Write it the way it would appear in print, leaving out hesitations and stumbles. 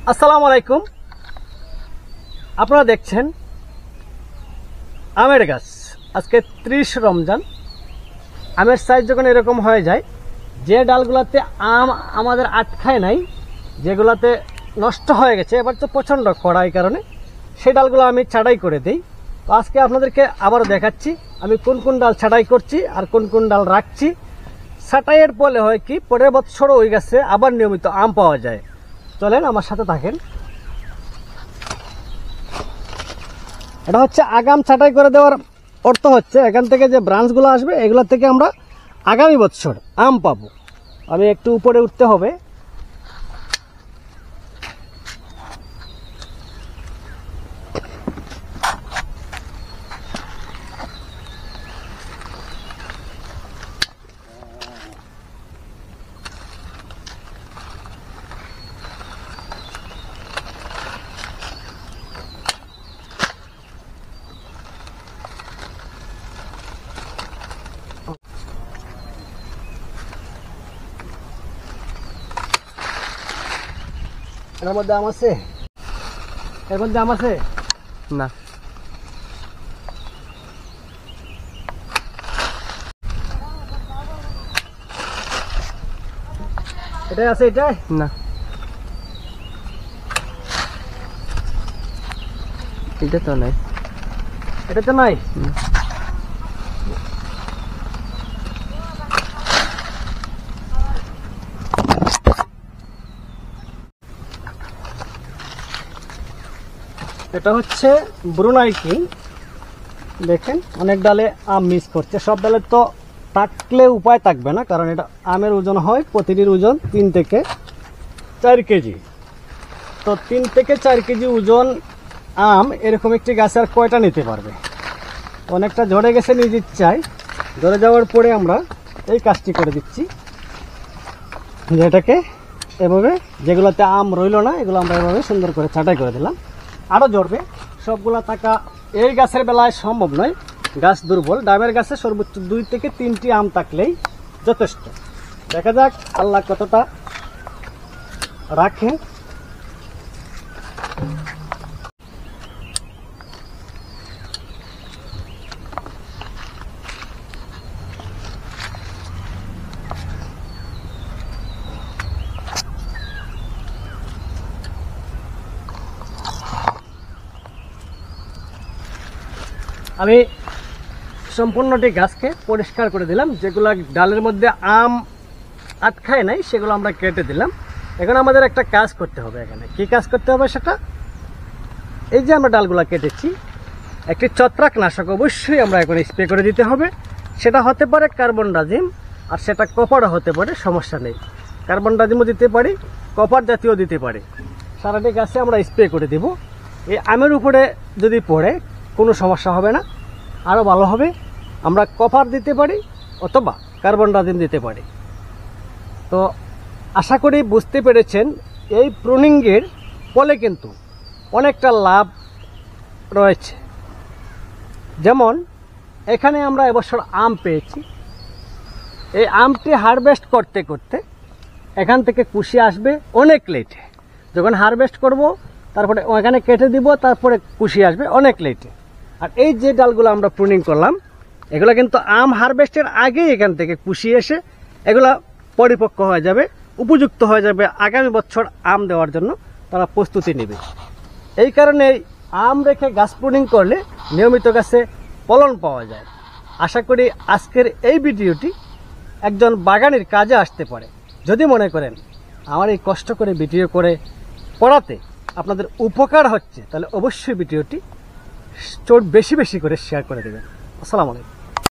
আসসালামু আলাইকুম। আপনারা দেখছেন আমের গাছ। আজকে 30 রমজান। আমের সাইজ যখন এরকম হয়ে যায়, যে ডালগুলোতে আম আমাদের আটকায় নাই, যেগুলোতে নষ্ট হয়ে গেছে, এবার তো প্রচণ্ড খরা, এই কারণে সেই ডালগুলো আমি ছাঁটাই করে দিই। তো আজকে আপনাদেরকে আবারও দেখাচ্ছি আমি কোন কোন ডাল ছাঁটাই করছি আর কোন কোন ডাল রাখছি। ছাঁটাইয়ের ফলে হয় কি, পরের বছরও ওই গাছে আবার নিয়মিত আম পাওয়া যায়। চলেন আমার সাথে থাকেন। এটা হচ্ছে আগাম ছাঁটাই করে দেওয়ার অর্থ হচ্ছে এখান থেকে যে ব্রাঞ্চগুলো আসবে এগুলো থেকে আমরা আগামী বছর আম পাবো। আমি একটু উপরে উঠতে হবে। এর মধ্যে আম আছে? এর মধ্যে আম আছে না? এটাই আছে? এটাই না, এটা তো নাই। এটা তো নাই। এটা হচ্ছে ব্রুনাই কিং। দেখেন অনেক ডালে আম মিস করছে, সব ডালে তো থাকলে উপায় থাকবে না, কারণ এটা আমের ওজন হয় প্রতিটির ওজন 3 থেকে 4 কেজি। তো 3 থেকে 4 কেজি ওজন আম এরকম একটি গাছে আর কয়টা নিতে পারবে? অনেকটা ঝরে গেছে নিজ ইচ্ছায়। ঝরে যাওয়ার পরে আমরা এই কাজটি করে দিচ্ছি, যেটাকে এভাবে যেগুলোতে আম রইল না এগুলো আমরা এভাবে সুন্দর করে ছাঁটাই করে দিলাম। আরও ঝরবে, সবগুলা থাকা এই গাছের বেলায় সম্ভব নয়, গাছ দুর্বল। ডাবের গাছে সর্বোচ্চ 2 থেকে 3টি আম থাকলেই যথেষ্ট। দেখা যাক আল্লাহ কতটা রাখে। আমি সম্পূর্ণটি গাছকে পরিষ্কার করে দিলাম, যেগুলো ডালের মধ্যে আম আটকায় নাই সেগুলো আমরা কেটে দিলাম। এখন আমাদের একটা কাজ করতে হবে। এখানে কি কাজ করতে হবে সেটা, এই যে আমরা ডালগুলো কেটেছি, একটি ছত্রাকনাশক অবশ্যই আমরা এখন স্প্রে করে দিতে হবে। সেটা হতে পারে কার্বন ডাজিম, আর সেটা কপারও হতে পারে, সমস্যা নেই। কার্বন ডাজিমও দিতে পারি, কপার জাতীয় দিতে পারি। সারাটি গাছে আমরা স্প্রে করে দেব। এই আমের উপরে যদি পড়ে কোনো সমস্যা হবে না, আরও ভালো হবে। আমরা কপার দিতে পারি অথবা কার্বন ডাজিম দিতে পারি। তো আশা করি বুঝতে পেরেছেন, এই প্রুনিংয়ের ফলে কিন্তু অনেকটা লাভ রয়েছে। যেমন এখানে আমরা এবছর আম পেয়েছি, এই আমটি হারভেস্ট করতে করতে এখান থেকে কুশি আসবে অনেক লেটে। যখন হারভেস্ট করব তারপরে ওখানে কেটে দিব, তারপরে কুশি আসবে অনেক লেটে। আর এই যে ডালগুলো আমরা প্রুনিং করলাম এগুলো কিন্তু আম হারভেস্টের আগেই এখান থেকে কুশি এসে এগুলা পরিপক্ক হয়ে যাবে, উপযুক্ত হয়ে যাবে আগামী বছর আম দেওয়ার জন্য তারা প্রস্তুতি নেবে। এই কারণে আম রেখে গাছ প্রুনিং করলে নিয়মিত গাছে ফলন পাওয়া যায়। আশা করি আজকের এই ভিডিওটি একজন বাগানের কাজে আসতে পারে। যদি মনে করেন আমার এই কষ্ট করে ভিডিও করে পড়াতে আপনাদের উপকার হচ্ছে, তাহলে অবশ্যই ভিডিওটি বেশি বেশি করে শেয়ার করে দেবেন। আসসালামু আলাইকুম।